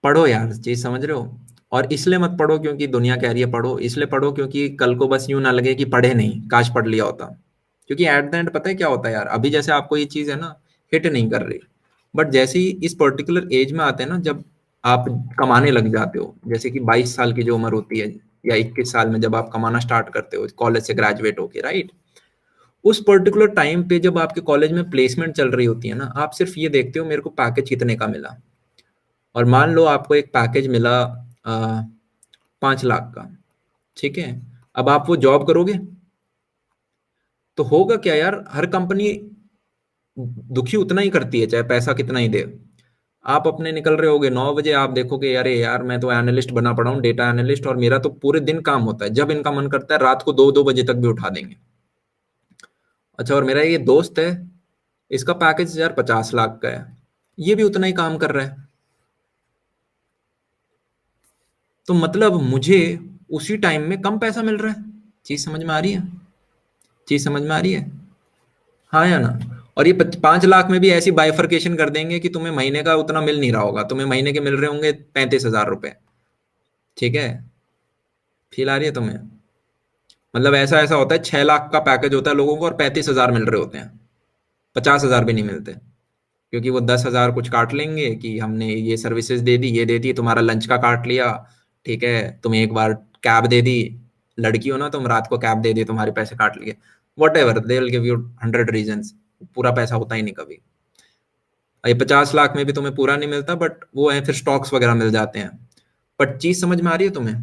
पढ़ो यार, चीज समझ रहे हो। और इसलिए मत पढ़ो क्योंकि दुनिया कह रही है पढ़ो, इसलिए पढ़ो क्योंकि कल को बस यूं ना लगे कि पढ़े नहीं, काश पढ़ लिया होता। क्योंकि एट द एंड पता है क्या होता है यार, अभी जैसे आपको ये चीज है ना, हिट नहीं कर रही, बट जैसे ही इस पर्टिकुलर एज में आते हैं ना, जब आप कमाने लग जाते हो, जैसे कि 22 साल की जो उम्र होती है, या 21 साल में जब आप कमाना स्टार्ट करते हो कॉलेज से ग्रेजुएट होके, राइट। उस पर्टिकुलर टाइम पे जब आपके कॉलेज में प्लेसमेंट चल रही होती है ना, आप सिर्फ ये देखते हो मेरे को पैकेज कितने का मिला। और मान लो आपको एक पैकेज मिला 5 लाख का, ठीक है। अब आप वो जॉब करोगे तो होगा क्या यार, हर कंपनी दुखी उतना ही करती है चाहे पैसा कितना ही दे। आप अपने निकल रहे होगे 9 बजे, आप देखोगे अरे यार मैं तो एनालिस्ट बना पड़ा हूँ, डेटा एनालिस्ट, और मेरा तो पूरे दिन काम होता है, जब इनका मन करता है रात को 2-2 बजे तक भी उठा देंगे। अच्छा, और मेरा ये दोस्त है, इसका पैकेज यार 50 लाख का है, ये भी उतना ही काम कर रहा है। तो मतलब मुझे उसी टाइम में कम पैसा मिल रहा है। चीज समझ में आ रही है? चीज समझ में आ रही है? हाँ या ना। और ये 5 लाख में भी ऐसी बाइफरकेशन कर देंगे कि तुम्हें महीने का उतना मिल नहीं रहा होगा, तुम्हें महीने के मिल रहे होंगे 35,000 रुपए। ठीक है, फील आ रही है तुम्हें? मतलब ऐसा ऐसा होता है, 6 लाख का पैकेज होता है लोगों को और 35,000 मिल रहे होते हैं, 50,000 भी नहीं मिलते। क्योंकि वो 10,000 कुछ काट लेंगे कि हमने ये सर्विसेज दे दी, ये दे दी, तुम्हारा लंच का काट लिया, ठीक है, तुम्हें एक बार कैब दे दी, लड़की हो ना तुम, रात को कैब दे दी, तुम्हारे पैसे काट लिए, whatever they will give you 100 reason. पूरा पैसा होता ही नहीं कभी। ये 50 लाख में भी तुम्हें पूरा नहीं मिलता, बट वो है फिर स्टॉक्स वगैरह मिल जाते हैं। बट चीज समझ में आ रही है तुम्हें?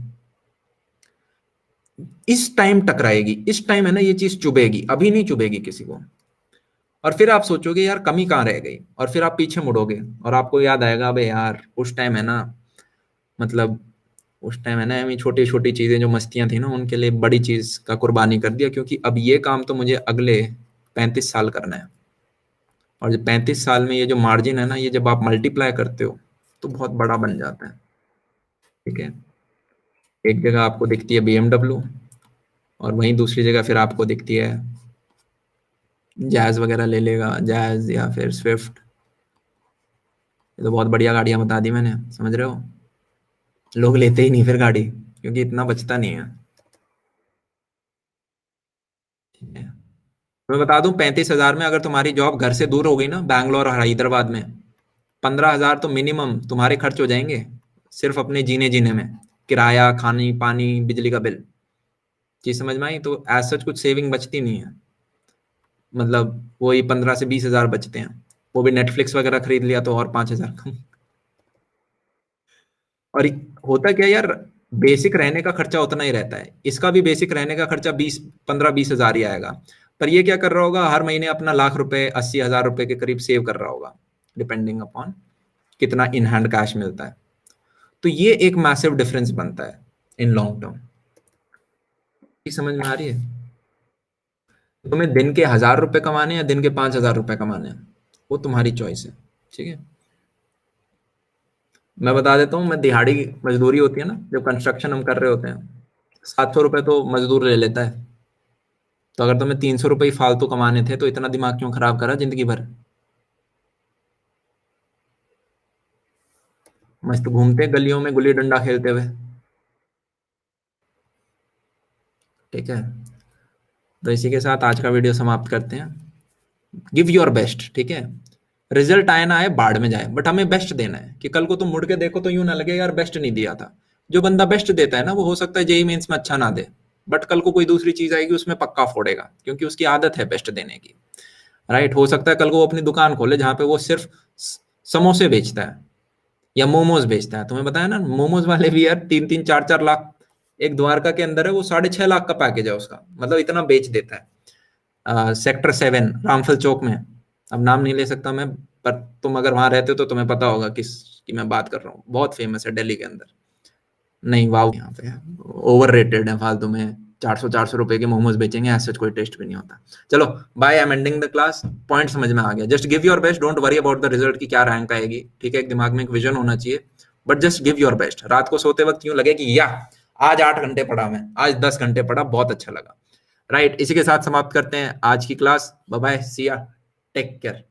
इस टाइम टकराएगी, इस टाइम है ना ये चीज चुभेगी, अभी नहीं चुभेगी किसी को। और फिर आप सोचोगे यार कमी कहाँ रह गई, और फिर आप पीछे मुड़ोगे और आपको याद आएगा अबे यार उस टाइम है ना, मतलब उस टाइम है ना हमें छोटी छोटी चीजें जो मस्तियां थी ना, उनके लिए बड़ी चीज का कुर्बानी कर दिया, क्योंकि अब ये काम तो मुझे अगले 35 साल करना है। और जब 35 साल में ये जो मार्जिन है ना, ये जब आप मल्टीप्लाई करते हो तो बहुत बड़ा बन जाता है। ठीक है, एक जगह आपको दिखती है BMW, और वहीं दूसरी जगह फिर आपको दिखती है जैज वगैरह, ले लेगा जैज या फिर स्विफ्ट। ये तो बहुत बढ़िया गाड़ियां बता दी मैंने, समझ रहे हो। लोग लेते ही नहीं फिर गाड़ी, क्योंकि इतना बचता नहीं है। ठीक है, मैं बता दूं, 35,000 में अगर तुम्हारी जॉब घर से दूर हो गई ना, बैंगलोर और हैदराबाद में, 15,000 तो मिनिमम तुम्हारे खर्च हो जाएंगे, सिर्फ अपने जीने जीने में, किराया, खानी पानी, बिजली का बिल। चीज समझ में आई? तो एज सच कुछ सेविंग बचती नहीं है। मतलब वही 15 से 20 हजार बचते हैं, वो भी नेटफ्लिक्स वगैरह खरीद लिया तो और 5,000 कम। और होता क्या यार, बेसिक रहने का खर्चा उतना ही रहता है, इसका भी बेसिक रहने का खर्चा 15-20 हजार ही आएगा। पर ये क्या कर रहा होगा, हर महीने अपना लाख रुपए, 80,000 रुपए के करीब सेव कर रहा होगा, डिपेंडिंग अपॉन कितना इन हैंड कैश मिलता है। तो ये एक मैसिव डिफरेंस बनता है इन लॉन्ग टर्म। समझ में आ रही है? तुम्हें दिन के 1,000 रुपए कमाने हैं या दिन के 5,000 रुपए कमाने हैं, वो तुम्हारी चॉइस है। ठीक है, मैं बता देता हूँ, मैं दिहाड़ी मजदूरी होती है ना, जब कंस्ट्रक्शन हम कर रहे होते हैं, 700 रुपए तो मजदूर ले लेता है। तो अगर तुम्हें 300 रुपये ही फालतू कमाने थे तो इतना दिमाग क्यों खराब करा जिंदगी भर। मस्त घूमते गलियों में गुल्ली डंडा खेलते हुए। ठीक है, तो इसी के साथ आज का वीडियो समाप्त करते हैं। गिव योर बेस्ट, ठीक है। रिजल्ट आए ना आए बाढ़ में जाए, बट हमें बेस्ट देना है कि कल को तुम मुड़ के देखो तो यूं ना लगे यार बेस्ट नहीं दिया था। जो बंदा बेस्ट देता है ना, वो हो सकता है जेई मेंस में अच्छा ना दे, बट कल को कोई दूसरी चीज आएगी उसमें पक्का फोड़ेगा, क्योंकि उसकी आदत है बेस्ट देने की। राइट, हो सकता है कल को वो अपनी दुकान खोले जहां पे वो सिर्फ समोसे बेचता है या मोमोज बेचता है। तुम्हें बताया ना, मोमोज वाले भी यार 3-3, 4-4 लाख, एक द्वारका के अंदर है वो 6.5 लाख का पैकेज है उसका, मतलब इतना बेच देता है। सेक्टर 7 रामफल चौक में, अब नाम नहीं ले सकता मैं, पर तुम अगर वहां रहते हो तो तुम्हें पता होगा किस की मैं बात कर रहा हूँ, बहुत फेमस है दिल्ली के अंदर। नहीं वाह, यहाँ पे ओवर रेटेड है फालतू में, 400-400 रुपए के मोमोज बेचेंगे, ऐसा कोई टेस्ट भी नहीं होता। चलो bye, I am ending the class. Point समझ में आ गया, just give your best, don't worry about the result की क्या रैंक आएगी। ठीक है, एक दिमाग में एक विजन होना चाहिए, but just give your best. रात को सोते वक्त यूं लगे कि या आज 8 घंटे पढ़ा, मैं आज 10 घंटे पढ़ा, बहुत अच्छा लगा। राइट, इसी के साथ समाप्त करते हैं आज की क्लास। बाय बाय, सी या, टेक केयर।